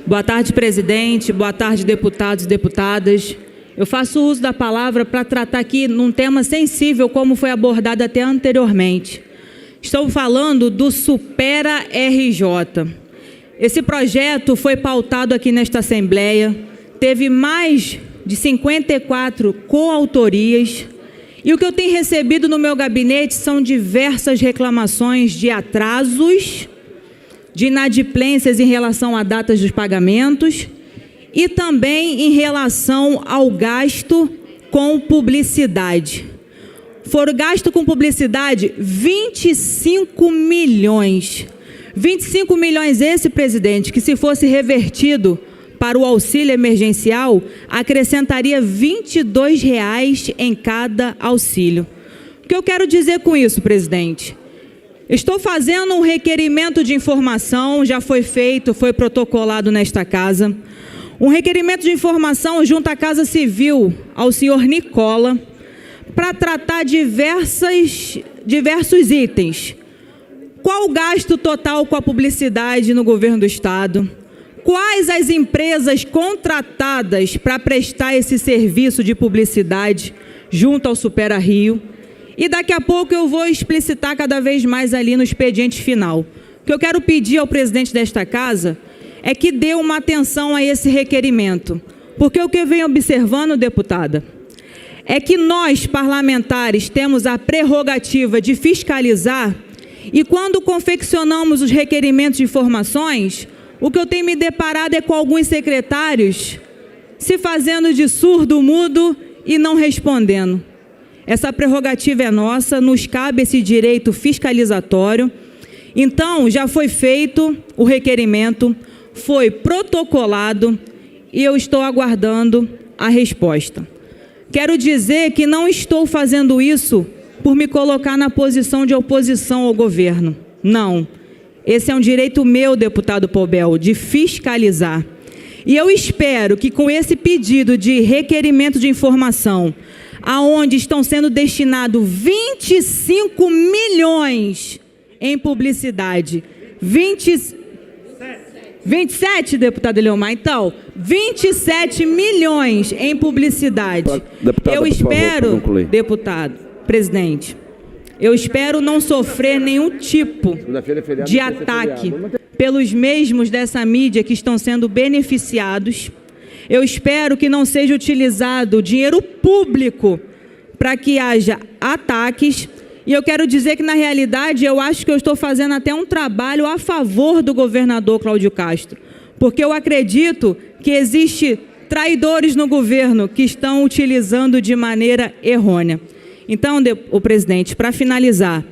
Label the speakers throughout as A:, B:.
A: Boa tarde, presidente. Boa tarde, deputados e deputadas. Eu faço uso da palavra para tratar aqui num tema sensível, como foi abordado até anteriormente. Estou falando do Supera RJ. Esse projeto foi pautado aqui nesta Assembleia, teve mais de 54 coautorias, e o que eu tenho recebido no meu gabinete são diversas reclamações de atrasos, de inadimplências em relação a datas dos pagamentos e também em relação ao gasto com publicidade. Foram gastos com publicidade 25 milhões. 25 milhões esse, presidente, que se fosse revertido para o auxílio emergencial, acrescentaria R$ 22 em cada auxílio. O que eu quero dizer com isso, presidente? Estou fazendo um requerimento de informação, já foi feito, foi protocolado nesta casa. Um requerimento de informação junto à Casa Civil, ao senhor Nicola, para tratar diversos itens. Qual o gasto total com a publicidade no governo do Estado? Quais as empresas contratadas para prestar esse serviço de publicidade junto ao Supera Rio? E daqui a pouco eu vou explicitar cada vez mais ali no expediente final. O que eu quero pedir ao presidente desta casa é que dê uma atenção a esse requerimento. Porque o que eu venho observando, deputada, é que nós, parlamentares, temos a prerrogativa de fiscalizar e quando confeccionamos os requerimentos de informações, o que eu tenho me deparado é com alguns secretários se fazendo de surdo, mudo e não respondendo. Essa prerrogativa é nossa, nos cabe esse direito fiscalizatório. Então, já foi feito o requerimento, foi protocolado e eu estou aguardando a resposta. Quero dizer que não estou fazendo isso por me colocar na posição de oposição ao governo. Não. Esse é um direito meu, deputado Pobel, de fiscalizar. E eu espero que com esse pedido de requerimento de informação, aonde estão sendo destinados 25 milhões em publicidade. 27, deputado Eliomar. Então, 27 milhões em publicidade.
B: Deputada,
A: eu espero,
B: favor,
A: deputado, presidente, eu espero não sofrer nenhum tipo de ataque pelos mesmos dessa mídia que estão sendo beneficiados. Eu espero que não seja utilizado dinheiro público para que haja ataques. E eu quero dizer que, na realidade, eu acho que eu estou fazendo até um trabalho a favor do governador Cláudio Castro, porque eu acredito que existe traidores no governo que estão utilizando de maneira errônea. Então, o presidente, para finalizar,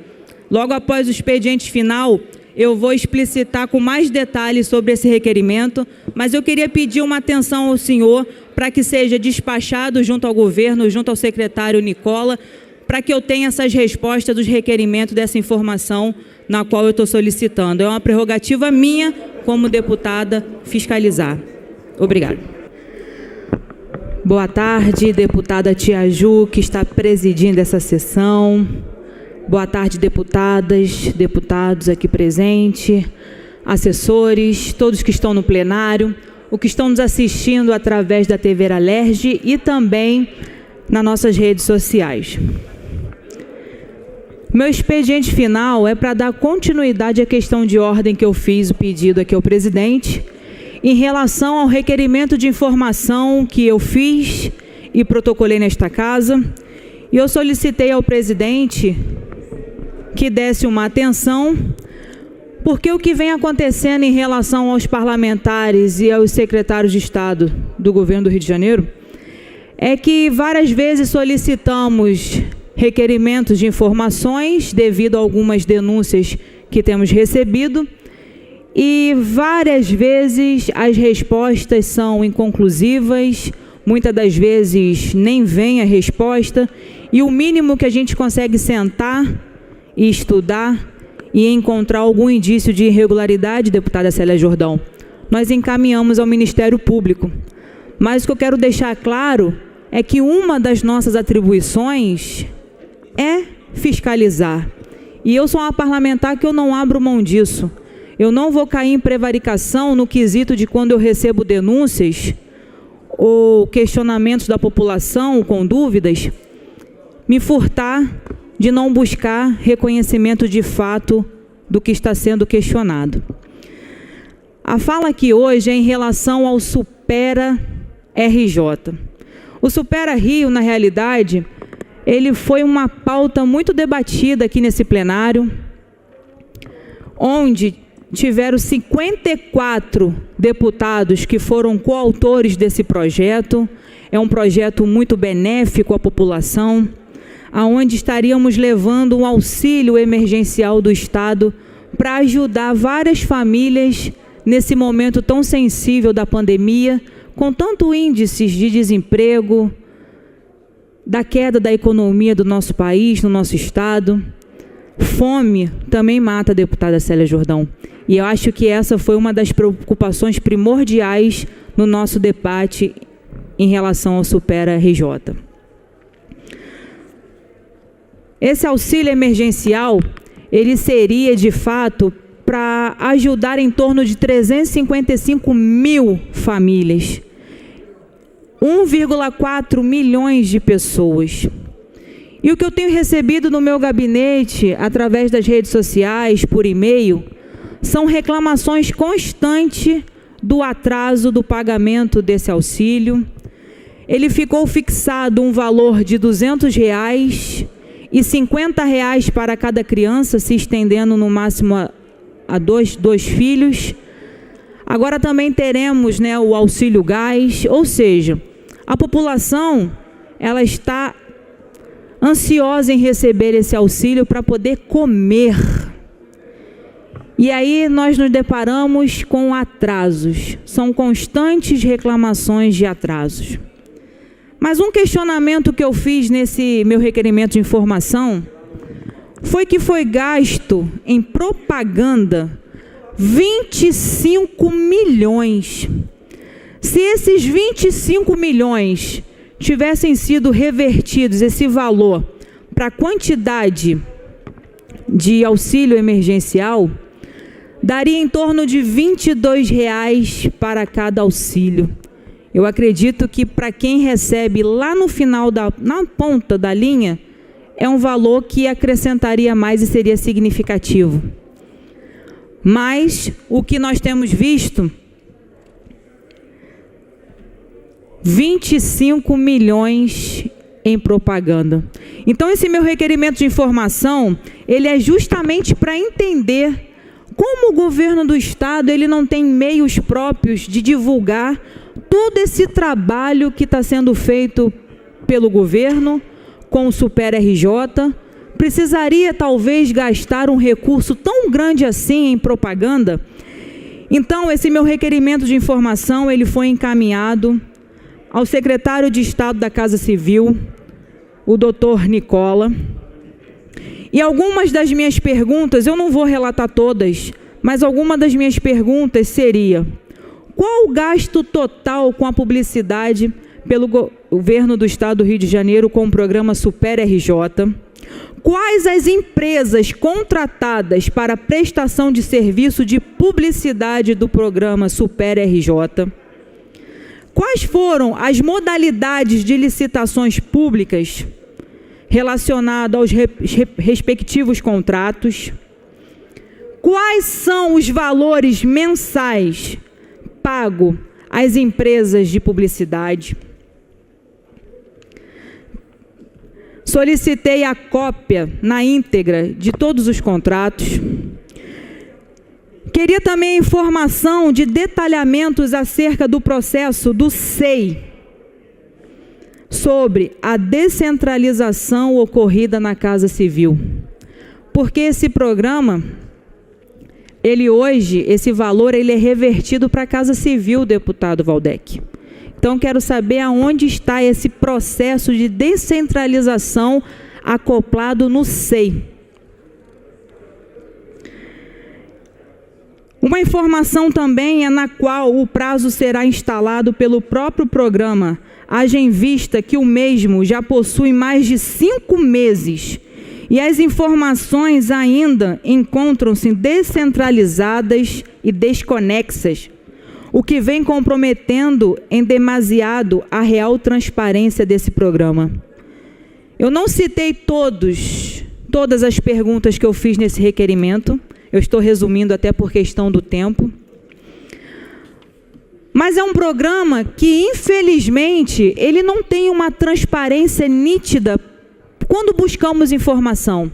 A: logo após o expediente final, eu vou explicitar com mais detalhes sobre esse requerimento, mas eu queria pedir uma atenção ao senhor para que seja despachado junto ao governo, junto ao secretário Nicola, para que eu tenha essas respostas dos requerimentos dessa informação na qual eu estou solicitando. É uma prerrogativa minha, como deputada, fiscalizar. Obrigada. Boa tarde, deputada Tia Ju, que está presidindo essa sessão. Boa tarde, deputadas, deputados aqui presentes, assessores, todos que estão no plenário, os que estão nos assistindo através da TV Alerj e também nas nossas redes sociais. Meu expediente final é para dar continuidade à questão de ordem que eu fiz o pedido aqui ao presidente, em relação ao requerimento de informação que eu fiz e protocolei nesta casa, e eu solicitei ao presidente que desse uma atenção, porque o que vem acontecendo em relação aos parlamentares e aos secretários de Estado do governo do Rio de Janeiro é que várias vezes solicitamos requerimentos de informações devido a algumas denúncias que temos recebido e várias vezes as respostas são inconclusivas, muitas das vezes nem vem a resposta e o mínimo que a gente consegue sentar e estudar e encontrar algum indício de irregularidade, deputada Célia Jordão, nós encaminhamos ao Ministério Público. Mas o que eu quero deixar claro é que uma das nossas atribuições é fiscalizar. E eu sou uma parlamentar que eu não abro mão disso. eu não vou cair em prevaricação no quesito de quando eu recebo denúncias ou questionamentos da população com dúvidas, me furtar de não buscar reconhecimento de fato do que está sendo questionado. A fala aqui hoje é em relação ao Supera RJ. O Supera Rio, na realidade, ele foi uma pauta muito debatida aqui nesse plenário, onde tiveram 54 deputados que foram coautores desse projeto. É um projeto muito benéfico à população, aonde estaríamos levando um auxílio emergencial do Estado para ajudar várias famílias nesse momento tão sensível da pandemia, com tanto índices de desemprego, da queda da economia do nosso país, no nosso Estado. Fome também mata a deputada Célia Jordão. E eu acho que essa foi uma das preocupações primordiais no nosso debate em relação ao Supera RJ. Esse auxílio emergencial, ele seria, de fato, para ajudar em torno de 355 mil famílias, 1,4 milhões de pessoas. E o que eu tenho recebido no meu gabinete, através das redes sociais, por e-mail, são reclamações constantes do atraso do pagamento desse auxílio. Ele ficou fixado um valor de R$200 e R$50 para cada criança, se estendendo no máximo a dois filhos. Agora também teremos, o auxílio gás, ou seja, a população ela está ansiosa em receber esse auxílio para poder comer. E aí nós nos deparamos com atrasos, são constantes reclamações de atrasos. Mas um questionamento que eu fiz nesse meu requerimento de informação foi que foi gasto em propaganda 25 milhões. Se esses 25 milhões tivessem sido revertidos, esse valor, para a quantidade de auxílio emergencial, daria em torno de R$22 para cada auxílio. Eu acredito que para quem recebe lá no final, na ponta da linha, é um valor que acrescentaria mais e seria significativo. Mas o que nós temos visto, 25 milhões em propaganda. Então esse meu requerimento de informação, ele é justamente para entender como o governo do Estado ele não tem meios próprios de divulgar todo esse trabalho que está sendo feito pelo governo com o Supera RJ. Precisaria talvez gastar um recurso tão grande assim em propaganda? Então esse meu requerimento de informação ele foi encaminhado ao secretário de Estado da Casa Civil, o doutor Nicola. E algumas das minhas perguntas, eu não vou relatar todas, mas alguma das minhas perguntas seria: qual o gasto total com a publicidade pelo governo do Estado do Rio de Janeiro com o programa Supera RJ? Quais as empresas contratadas para prestação de serviço de publicidade do programa Supera RJ? Quais foram as modalidades de licitações públicas relacionadas aos respectivos contratos? Quais são os valores mensais pagos às empresas de publicidade? Solicitei a cópia na íntegra de todos os contratos. Queria também informação de detalhamentos acerca do processo do SEI, sobre a descentralização ocorrida na Casa Civil. Porque esse programa, esse valor ele é revertido para a Casa Civil, deputado Valdec. Então, quero saber aonde está esse processo de descentralização acoplado no SEI. Uma informação também é na qual o prazo será instalado pelo próprio programa, haja em vista que o mesmo já possui mais de 5 meses e as informações ainda encontram-se descentralizadas e desconexas, o que vem comprometendo em demasiado a real transparência desse programa. Eu não citei todas as perguntas que eu fiz nesse requerimento, eu estou resumindo até por questão do tempo. Mas é um programa que, infelizmente, ele não tem uma transparência nítida quando buscamos informação.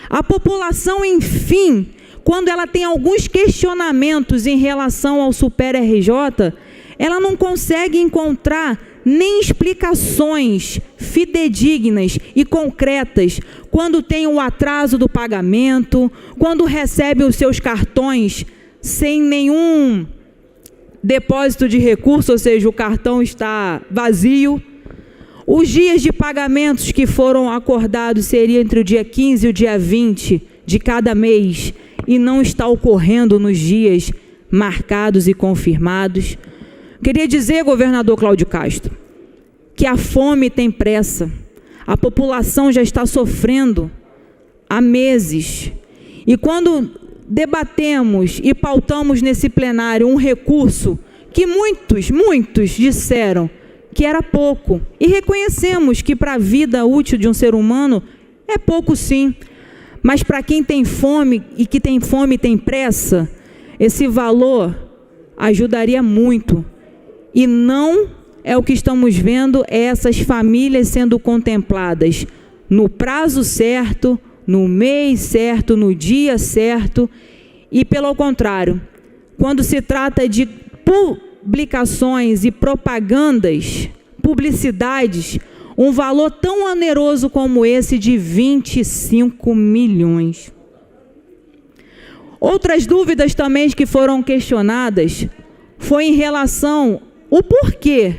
A: A população, enfim, quando ela tem alguns questionamentos em relação ao Super RJ, ela não consegue encontrar nem explicações fidedignas e concretas quando tem o atraso do pagamento, quando recebe os seus cartões sem nenhum depósito de recurso, ou seja, o cartão está vazio. Os dias de pagamentos que foram acordados seriam entre o dia 15 e o dia 20 de cada mês e não está ocorrendo nos dias marcados e confirmados. Queria dizer, governador Cláudio Castro, que a fome tem pressa. A população já está sofrendo há meses. E quando debatemos e pautamos nesse plenário um recurso que muitos disseram que era pouco, e reconhecemos que para a vida útil de um ser humano é pouco sim, mas para quem tem fome e que tem fome e tem pressa, esse valor ajudaria muito. E não é o que estamos vendo, é essas famílias sendo contempladas no prazo certo, no mês certo, no dia certo, e pelo contrário, quando se trata de publicações e propagandas, publicidades, um valor tão oneroso como esse de 25 milhões. Outras dúvidas também que foram questionadas foi em relação ao porquê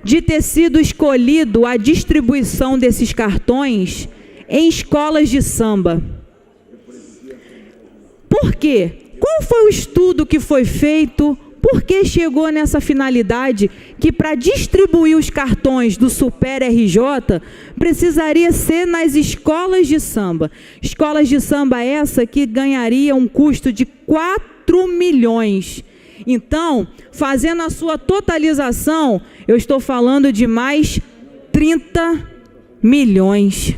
A: de ter sido escolhido a distribuição desses cartões em escolas de samba. Por quê? Qual foi o estudo que foi feito? Por que chegou nessa finalidade que para distribuir os cartões do Super RJ precisaria ser nas escolas de samba? Escolas de samba essa que ganharia um custo de 4 milhões. Então, fazendo a sua totalização, eu estou falando de mais 30 milhões.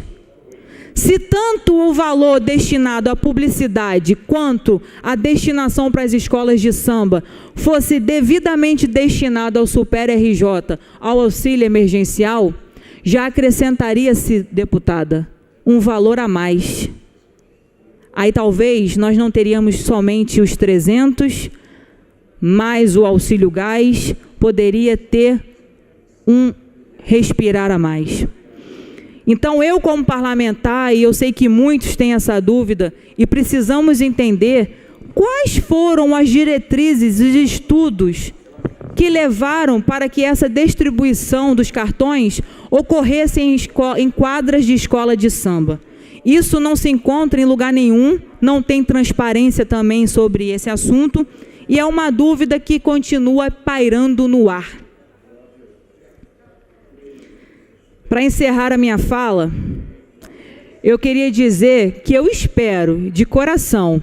A: Se tanto o valor destinado à publicidade quanto a destinação para as escolas de samba fosse devidamente destinado ao Super RJ, ao auxílio emergencial, já acrescentaria-se, deputada, um valor a mais. Aí talvez nós não teríamos somente os 300, mais o auxílio gás, poderia ter um respirar a mais. Então, eu como parlamentar, e eu sei que muitos têm essa dúvida, e precisamos entender quais foram as diretrizes e estudos que levaram para que essa distribuição dos cartões ocorresse em quadras de escola de samba. Isso não se encontra em lugar nenhum, não tem transparência também sobre esse assunto, e é uma dúvida que continua pairando no ar. Para encerrar a minha fala, eu queria dizer que eu espero, de coração,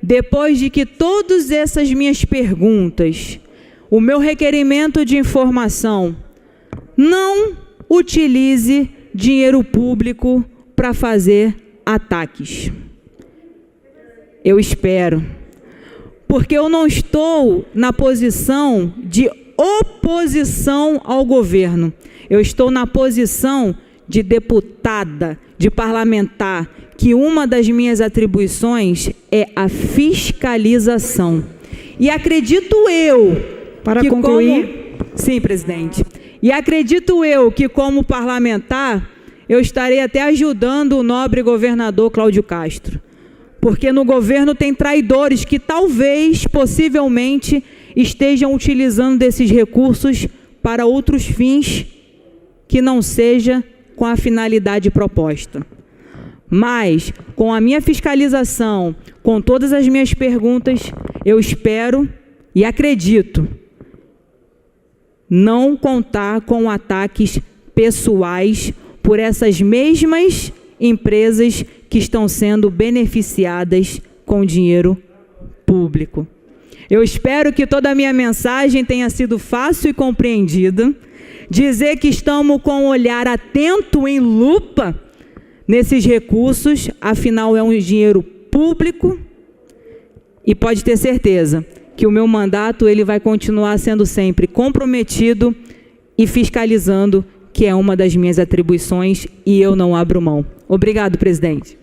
A: depois de que todas essas minhas perguntas, o meu requerimento de informação, não utilize dinheiro público para fazer ataques. Eu espero, porque eu não estou na posição de oposição ao governo. Eu estou na posição de deputada, de parlamentar, que uma das minhas atribuições é a fiscalização. E acredito eu...
B: Para
A: que
B: concluir...
A: Sim, presidente. E acredito eu que, como parlamentar, eu estarei até ajudando o nobre governador Cláudio Castro. Porque no governo tem traidores que talvez, possivelmente, estejam utilizando desses recursos para outros fins que não seja com a finalidade proposta. Mas, com a minha fiscalização, com todas as minhas perguntas, eu espero e acredito não contar com ataques pessoais por essas mesmas empresas que estão sendo beneficiadas com dinheiro público. Eu espero que toda a minha mensagem tenha sido fácil e compreendida. Dizer que estamos com um olhar atento em lupa nesses recursos, afinal é um dinheiro público, e pode ter certeza que o meu mandato ele vai continuar sendo sempre comprometido e fiscalizando, que é uma das minhas atribuições, e eu não abro mão. Obrigado, presidente.